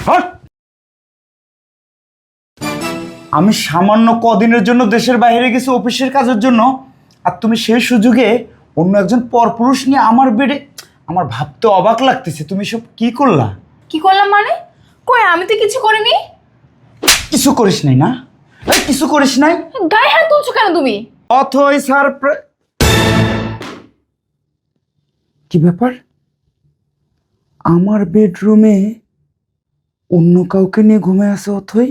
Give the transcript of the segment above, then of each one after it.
Hot! আমি সামান্য কদিনের জন্য দেশের বাইরে গেছি অফিসের কাজের জন্য, আর তুমি সেই সুযোগে অন্য একজন পরপুরুষ নিয়ে আমার বেডে। আমার ভাবতে অবাক লাগতেছে, তুমি সব কি করলা? কি করলাম মানে? কই, আমি তো কিছু করিনি। কিছু করিস নাই না? এই, কিছু করিস নাই? গায়ে হাত তুলছো কেন তুমি? অথই কি ব্যাপার? আমার বেডরুমে অন্য কাউকে নিয়ে ঘুমে আছে অথই।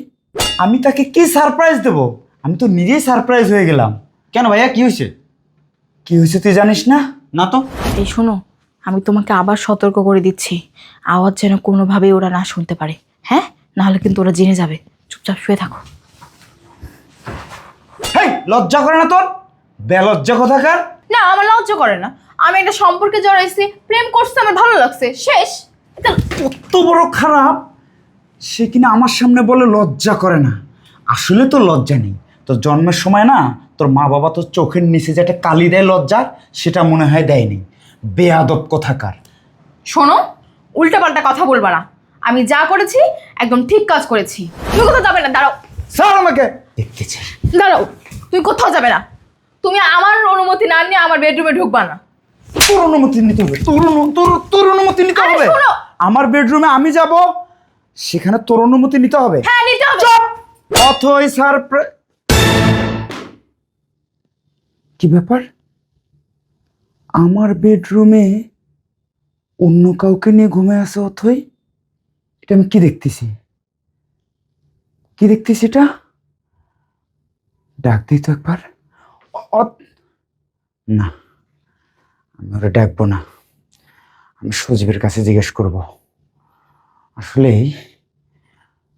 আমি তাকে কি সারপ্রাইজ দেব? আমি তো নিজেই সারপ্রাইজ হয়ে গেলাম। কেন ভাইয়া, কি হয়েছে? কি হয়েছে তুই জানিস না? না তো। এই শোনো, আমি তোমাকে আবার সতর্ক করে দিচ্ছি, আওয়াজ যেন কোনোভাবেই ওরা না শুনতে পারে। হ্যাঁ, নাহলে কিন্তু ওরা জেনে যাবে। চুপচাপ শুয়ে থাকো। হেই, লজ্জা করে না তোর? বেলজ্জা কোথাকার। না, আমার লজ্জা করে না। আমি একটা সম্পর্কে জড়াইছি, প্রেম করতে আমার ভালো লাগছে, শেষ। কত বড় খারাপ! সে কিনা আমার সামনে বলে লজ্জা করে না। আসলে তো লজ্জা নেই। তোর জন্মের সময় না তোর মা বাবা তোর চোখের নিচে যে একটা কালি দেয় লজ্জার, সেটা মনে হয় দেয়নি। বেয়াদব কোথাকার। শোনো, উল্টাপাল্টা কথা বলবা না। আমি যা করেছি একদম ঠিক কাজ করেছি। তুমি কোথাও যাবে না, দাঁড়াও। স্যার আমাকে দেখতে চাই। দাঁড়াও, তুমি কোথাও যাবে না। তুমি আমার অনুমতি না নিয়ে আমার বেডরুমে ঢুকবা না। তোর অনুমতি নিতে হবে। তোর অনুমতি নিতে আরে হবে। শোনো। আমার বেডরুমে আমি যাব, সেখানে তোর অনুমতি নিতে হবে। হ্যাঁ, নিতে হবে। অথই স্যার কি ব্যাপার? আমার বেডরুমে অন্য কাউকে নিয়ে ঘুমে আছে অথই। এটা আমি কি দেখতেছি? কি দেখতেছি এটা? ডাক দিই তো একবার। না, আমি ওরা ডাকবো না। আমি সজীবের কাছে জিজ্ঞেস করব, আসলেই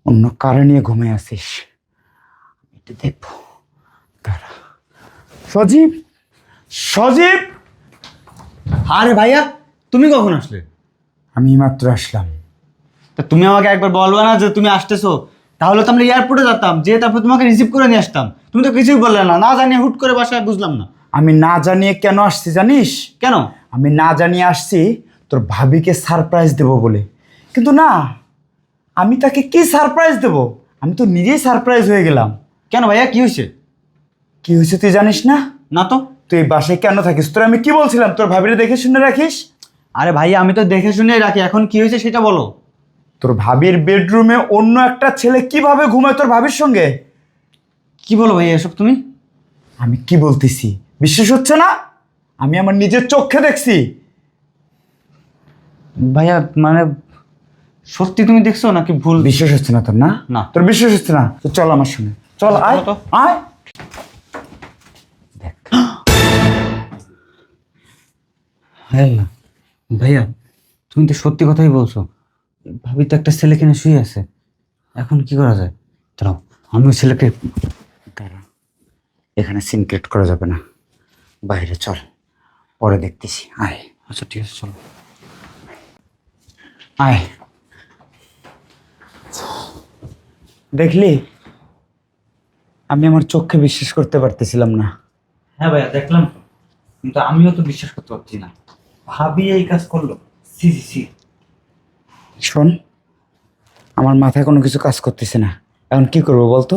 অন্য কারে নিয়ে ঘুমে আসিস। এটা দেখবো। দাঁড়া। সজীব, সজীব! আরে ভাইয়া, তুমি কখন আসলে? আমি মাত্র আসলাম। তা তুমি আমাকে একবার বলবা না যে তুমি আসতেছো? তাহলে তো আমরা এয়ারপোর্টে যেতাম, যে তারপর তোমাকে রিসিভ করে নিয়ে আসতাম। তুমি তো কিছুই বললে না, না জানিয়ে হুট করে বাসায়, বুঝলাম না আমি না জানিয়ে কেন আসছি জানিস? কেন। আমি না জানিয়ে আসছি তোর ভাবিকে সারপ্রাইজ দেব বলে। কিন্তু না, আমি তাকে কি সারপ্রাইজ দেব? আমি তো নিজেই সারপ্রাইজ হয়ে গেলাম। কেন ভাইয়া, কি হয়েছে? কি হয়েছে তুই জানিস না? না তো। তুই এই বাসায় কেন থাকিস? তোর আমি কি বলছিলাম তোর ভাবিরে দেখে শুনে রাখিস? আরে ভাইয়া, আমি তো দেখে শুনেই রাখি, এখন কি হয়েছে সেটা বলো। তোর ভাবির বেডরুমে অন্য একটা ছেলে কিভাবে ঘুমায় তোর ভাবির সঙ্গে? কি বলো ভাইয়া এসব তুমি? আমি কি বলতেছি বিশ্বাস হচ্ছে না? আমি আমার নিজের চোখে দেখছি। ভাইয়া মানে সত্যি তুমি দেখছো নাকি ভুল? বিশ্বাস হচ্ছে না তোর? না না। তোর বিশ্বাস হচ্ছে না তো চল আমার সঙ্গে, চল আয় চলো তো। আয়। দেখ। হ্যাঁ ভাইয়া, তুমি তো সত্যি কথাই বলছো। ভাবি তো একটা ছেলে কিনে শুয়ে আছে, এখন কি করা যায়? দাঁড়াও, আমি ওই ছেলেকে। দাঁড়া, এখানে সিন ক্রিয়েট করা যাবে না, বাইরে চল, পরে দেখতেছি। আয়। আচ্ছা ঠিক আছে, চলো। আয়। দেখলি, আমি আমার চোখে বিশ্বাস করতে পারতেছিলাম না। হ্যাঁ ভাইয়া, দেখলাম তো, কিন্তু আমিও তো বিশ্বাস করতে পারছি না। ভাবি এই কাজ করলো? সি সি সি। শোন, আমার মাথায় কোনো কিছু কাজ করতেছে না। এখন কি করবো বলতো?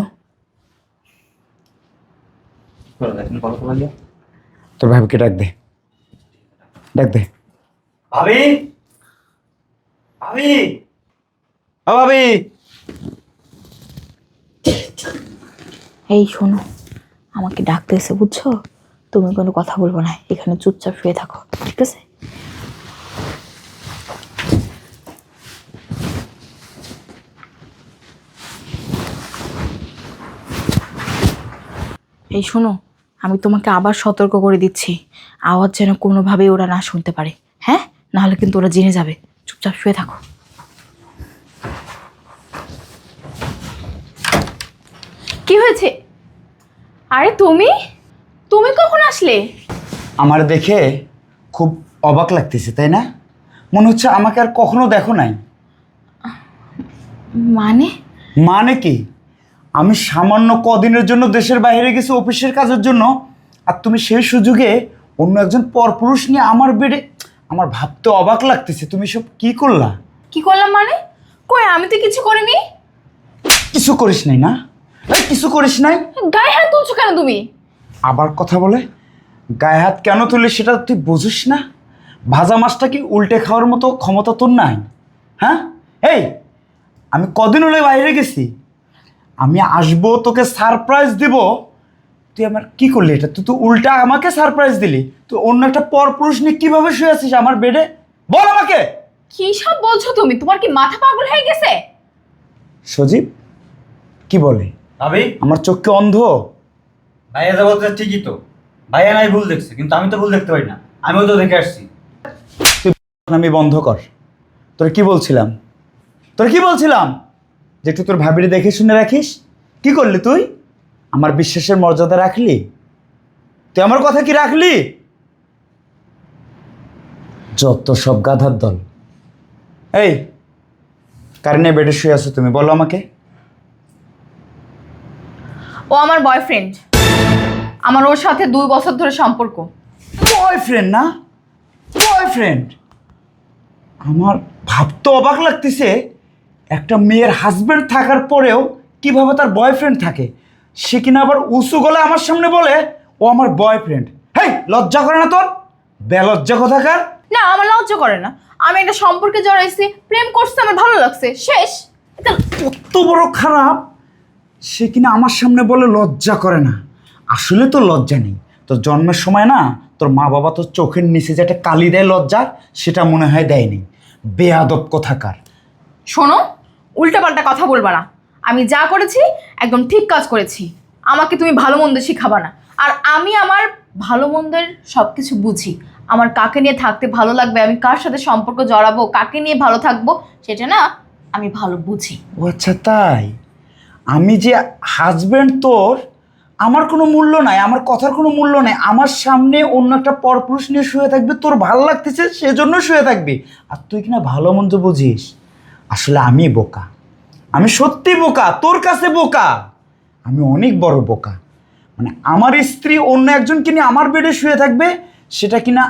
দেখেন, বলো তো ভাইয়া। তোর ভাবিকে ডাক দে, ডাক দে। ভাবি, ভাবি, ও ভাবি। এই শোনো, আমাকে ডাকতেছে বুঝছো? তুমি কোনো কথা বলবো না, এখানে চুপচাপ শুয়ে থাকো, ঠিক আছে? এই শোনো, আমি তোমাকে আবার সতর্ক করে দিচ্ছি, আওয়াজ যেন কোনোভাবেই ওরা না শুনতে পারে। হ্যাঁ, নাহলে কিন্তু ওরা জেনে যাবে। চুপচাপ শুয়ে থাকো। কি হয়েছে? আরে তুমি তুমি কখন আসলে? আমার দেখে খুব অবাক লাগতেছে তাই না? মনে হচ্ছে আমাকে আর কখনো দেখো নাই। মানে? মানে কি? আমি সামান্য কদিনের জন্য দেশের বাইরে গেছি অফিসের কাজের জন্য, আর তুমি সেই সুযোগে অন্য একজন পরপুরুষ নিয়ে আমার বেডে। আমার ভাবতে অবাক লাগতেছে, তুমি সব কি করলা? কি করলাম মানে? কই আমি তো কিছু করিনি। কিছু করিস নাই না? এই কিছু করিস নাই? গায়ে হাত তুলছো কেন তুমি? আবার কথা বলে। গায়ে হাত কেন তুলি সেটা তুই বুঝিস না? ভাজা মাছটা কি উল্টে খাওয়ার মতো ক্ষমতা তোর নাই? হ্যাঁ, এই আমি কদিন হলে বাইরে গেছি, আমি আসবো তোকে সারপ্রাইজ দিব, তুই আমার কি করলি? এটা তুই তো উল্টা আমাকে সারপ্রাইজ দিলি। তুই অন্য একটা পরপুরুষ নিয়ে কিভাবে শুয়ে আছিস আমার বেডে? বল আমাকে। কি সব বলছো তুমি? তোমার কি মাথা পাগল হয়ে গেছে? সজীব কি বলে? ভাবি, আমার চোখকে অন্ধ? ভাইয়া যা বলতে ঠিকই তো। ভাইয়া নাই ভুল দেখছে, কিন্তু আমি তো ভুল দেখতে পারি না। আমিও তো দেখে আসছি। আমি বন্ধ কর। তোর কি বলছিলাম? যে একটু তোর ভাবিরে দেখে শুনে রাখিস। কি করলি তুই? আমার বিশ্বাসের মর্যাদা রাখলি? তুই আমার কথা কি রাখলি? যত সব গাধার দল। এই কারণে বেডে শুয়ে আছো তুমি, বলো আমাকে। ও আমার বয়ফ্রেন্ড। আমার ওর সাথে 2 বছর ধরে সম্পর্ক। বয়ফ্রেন্ড না? বয়ফ্রেন্ড? আমার ভাবতে অবাক লাগতেছে, একটা মেয়ের হাজবেন্ড থাকার পরেও কিভাবে তার বয়ফ্রেন্ড থাকে। সে কিনা আবার উঁচু গলায় আমার সামনে বলে ও আমার বয়ফ্রেন্ড। হেই, লজ্জা করে না তোর? বেলজ্জা কোথাকার। না, আমার লজ্জা করে না। আমি একটা সম্পর্কে জড়াইছি, প্রেম করতে আমার ভালো লাগছে, শেষ। এটা কত বড় খারাপ, সে কিনা আমার সামনে বলে লজ্জা করে না। আসলে তো লজ্জা নেই। তোর জন্মের সময় না তোর মা বাবা তোর চোখের নিচে যে একটা কালি দেয় লজ্জার, সেটা মনে হয় দেয়নি। বেয়াদব কোথাকার। শোনো, উল্টাপাল্টা কথা বলবা না। আমি যা করেছি একদম ঠিক কাজ করেছি। আমাকে তুমি ভালো মন্দ শিখাবা না। আর আমি আমার ভালো মন্দের সব কিছু বুঝি। আমার কাকে নিয়ে থাকতে ভালো লাগবে, আমি কার সাথে সম্পর্ক জড়াবো, কাকে নিয়ে ভালো থাকবো, সেটা না আমি ভালো বুঝি। ও আচ্ছা, তাই? আমি যে হাজবেন্ড তোর, আমার কোনো মূল্য নাই, আমার কথার কোনো মূল্য নাই। আমার সামনে অন্য একটা পরপুরুষ নিয়ে শুয়ে থাকবে, তোর ভালো লাগতেছে সেজন্য শুয়ে থাকবি, আর তুই কিনা ভালো মন্দ বুঝিস। আসলে আমি বোকা, আমি সত্যি বোকা, তোর কাছে বোকা। আমি অনেক বড় বোকা। মানে আমার স্ত্রী অন্য একজনকে নিয়ে আমার বেডে শুয়ে থাকবে, সেটা কিনা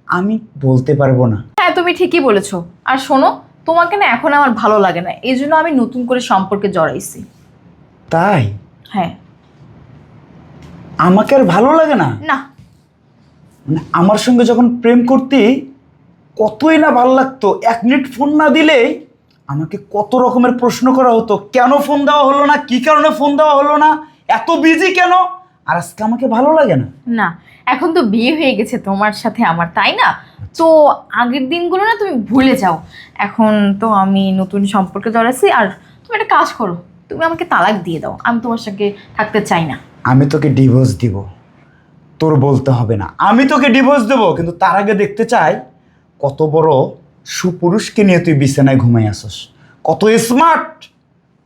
আমি বলতে পারবো না। হ্যাঁ, তুমি ঠিকই বলেছো। আর শোনো, তোমাকে না এখন আমার ভালো লাগে না, এই জন্য আমি নতুন করে সম্পর্কে জড়াইছি। তাই? হ্যাঁ। আমাকে আর ভালো লাগে না? না। মানে আমার সঙ্গে যখন প্রেম করতে কতই না ভালো লাগতো, 1 মিনিট ফোন না দিলেই আমাকে কত রকমের প্রশ্ন করা হতো। কেন ফোন দেওয়া হলো না, কি কারণে ফোন দেওয়া হলো না, এত বিজি কেন? আর আজকে আমাকে ভালো লাগে না? না, এখন তো বিয়ে হয়ে গেছে তোমার সাথে আমার, তাই না? তো আগের দিনগুলো না তুমি ভুলে যাও। এখন তো আমি নতুন সম্পর্কে জড়াইছি। আর তুমি একটা কাজ করো, তুমি আমাকে তালাক দিয়ে দাও। আমি তোমার সঙ্গে থাকতে চাই না। আমি তোকে ডিভোর্স দিব, তোর বলতে হবে না। আমি তোকে ডিভোর্স দেবো, কিন্তু তার আগে দেখতে চাই কত বড় সুপুরুষকে নিয়ে তুই বিছানায় ঘুমাই আসস, কত স্মার্ট,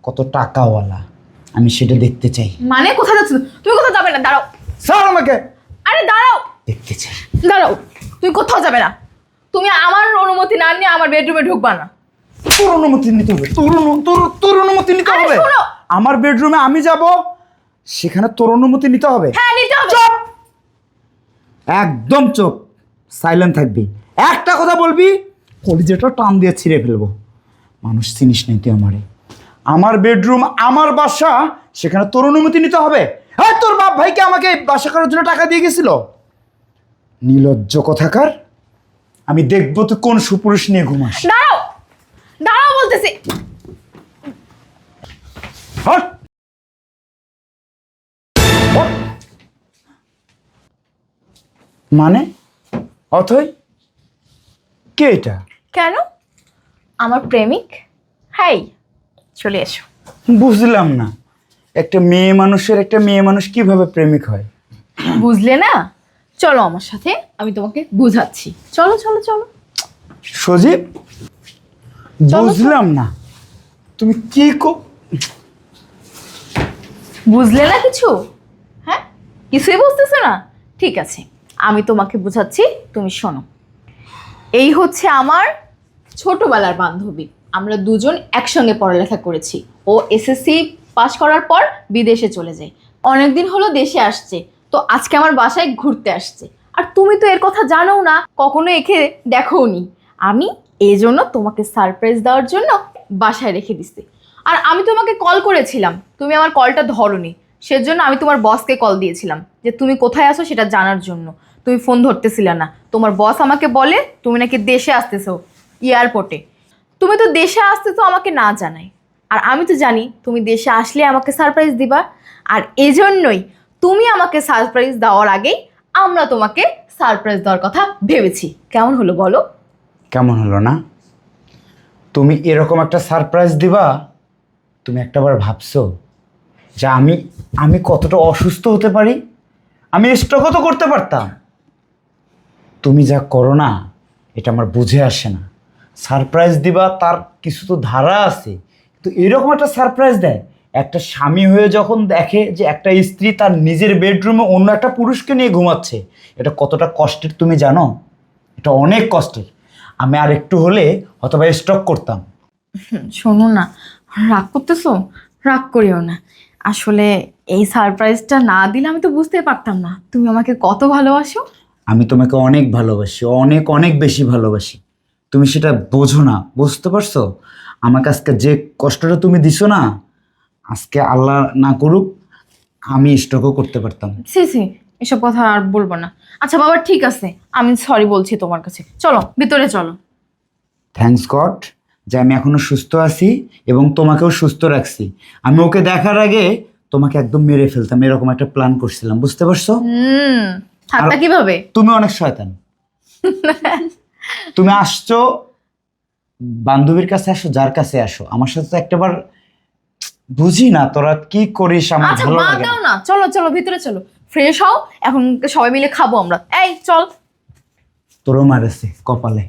কত টাকাওয়ালা, আমি সেটা দেখতে চাই। মানে কোথায় যাচ্ছ তুমি? কোথাও যাবে না, দাঁড়াও। স্যার আমাকে আরে দাঁড়াও, দেখতে চাই। দাঁড়াও। তুমি কোথাও যাবে না। তুমি আমার অনুমতি না নিয়ে আমার বেডরুমে ঢুকবা না। তোর অনুমতি নিতে হবে, তোর অনুমতি নিতে আরে হবে। শোনো। আমার বেডরুমে আমি যাব, সেখানে তোর অনুমতি নিতে হবে। হ্যাঁ, নিতে হবে। চুপ, একদম চুপ, সাইলেন্ট থাকবি। একটা কথা বলবি, কলিজাটা টান দিয়ে ছিঁড়ে ফেলবো। মানুষ চিনিস নাই তুই আমারে। আমার বেডরুম, আমার বাসা, সেখানে তোর অনুমতি নিতে হবে। হ্যাঁ, তোর বাপ ভাইকে আমাকে বাসা করার জন্য টাকা দিয়ে গেছিল। নির্লজ্জ কথাকার। আমি দেখবো তুই কোন সুপুরুষ নিয়ে ঘুমাস। দাঁড়াও, দাঁড়াও বলতেছি। হট! হট! মানে অথই কে এটা? কেন? আমার প্রেমিক। হাই, চলে এসো। বুঝলাম না, একটা মেয়ে মানুষ কিভাবে প্রেমিক হয়? বুঝলে না? চলো আমার সাথে, আমি তোমাকে বুঝাচ্ছি। চলো চলো চলো। সজীব, চলো। বুঝলাম না তুমি কি বুঝলে না কিছু? হ্যাঁ, কিছুই বুঝতেছো না? ঠিক আছে, আমি তোমাকে বুঝাচ্ছি, তুমি শোনো। এই হচ্ছে আমার ছোটবেলার বান্ধবী। আমরা দুজন একসঙ্গে পড়ালেখা করেছি। ও এসএসসি পাশ করার পর বিদেশে চলে যায়। অনেকদিন হলো দেশে আসছে, তো আজকে আমার বাসায় ঘুরতে আসছে। আর তুমি তো এর কথা জানোও না, কখনো একে দেখোও নি। আমি এই জন্য তোমাকে সারপ্রাইজ দেওয়ার জন্য বাসায় রেখে দিছি। আর আমি তোমাকে কল করেছিলাম, তুমি আমার কলটা ধরোনি, সেজন্য আমি তোমার বসকে কল দিয়েছিলাম যে তুমি কোথায় আছো সেটা জানার জন্য। তুমি ফোন ধরতেছিলে না। তোমার বস আমাকে বলে তুমি নাকি দেশে আসতেছো এয়ারপোর্টে। তুমি তো দেশে আসতেছো আমাকে না জানাই, আর আমি তো জানি তুমি দেশে আসলে আমাকে সারপ্রাইজ দিবা। আর এজন্যই তুমি আমাকে সারপ্রাইজ দেওয়ার আগেই আমরা তোমাকে সারপ্রাইজ দেওয়ার কথা ভেবেছি। কেমন হলো বলো? কেমন হলো না? তুমি এরকম একটা সারপ্রাইজ দিবা, তুমি একটাবার ভাবছো যে আমি আমি কতটা অসুস্থ হতে পারি? আমি স্ট্রোকও তো করতে পারতাম। তুমি যা করো না, এটা আমার বুঝে আসে না। সারপ্রাইজ দিবা, তার কিছু তো ধারা আছে, কিন্তু এরকম একটা সারপ্রাইজ দেয়। একটা স্বামী হয়ে যখন দেখে যে একটা স্ত্রী তার নিজের বেডরুমে অন্য একটা পুরুষকে নিয়ে ঘুমাচ্ছে, এটা কতটা কষ্টের তুমি জানো? এটা অনেক কষ্টের। আমি আর একটু হলে হয়তোবা স্ট্রোক করতাম। শোনো না, রাগ করতেছো? রাগ করিও না। আসলে এই সারপ্রাইজটা না দিলে আমি তো বুঝতে পারতাম না তুমি আমাকে কত ভালোবাসো। আমি তোমাকে অনেক ভালোবাসি, অনেক অনেক বেশি ভালোবাসি। তুমি সেটা বোঝো না, বুঝতে পারছো? আমাকে আজকে যে কষ্টটা তুমি দিছো না, আজকে আল্লাহ না করুক আমি স্ট্রোকও করতে পারতাম। সি সি, এসব কথা আর বলবো না। আচ্ছা বাবা, ঠিক আছে, আমি সরি বলছি তোমার কাছে। চলো ভিতরে চলো। থ্যাঙ্কস গড যে আমি এখনো সুস্থ আছি এবং তোমাকেও সুস্থ রাখছি। আমি ওকে দেখার আগে তোমাকে একদম মেরে ফেলতাম, এরকম একটা প্ল্যান করছিলাম, বুঝতে পারছো? থাকতা কিভাবে? তুমি অনেক শয়তান। তুমি আসছো বান্ধবীর কাছে, আসো যার কাছে আসো, আমার সাথে তো একটাবার বুঝি না তোরা কি করিস, আমার আচ্ছা ভালো মা লাগে না। দাও না, চলো চলো ভিতরে চলো, ফ্রেশ হও, এখন সবাই মিলে খাবো আমরা। এই চল। তোরও মারেছে কপালে।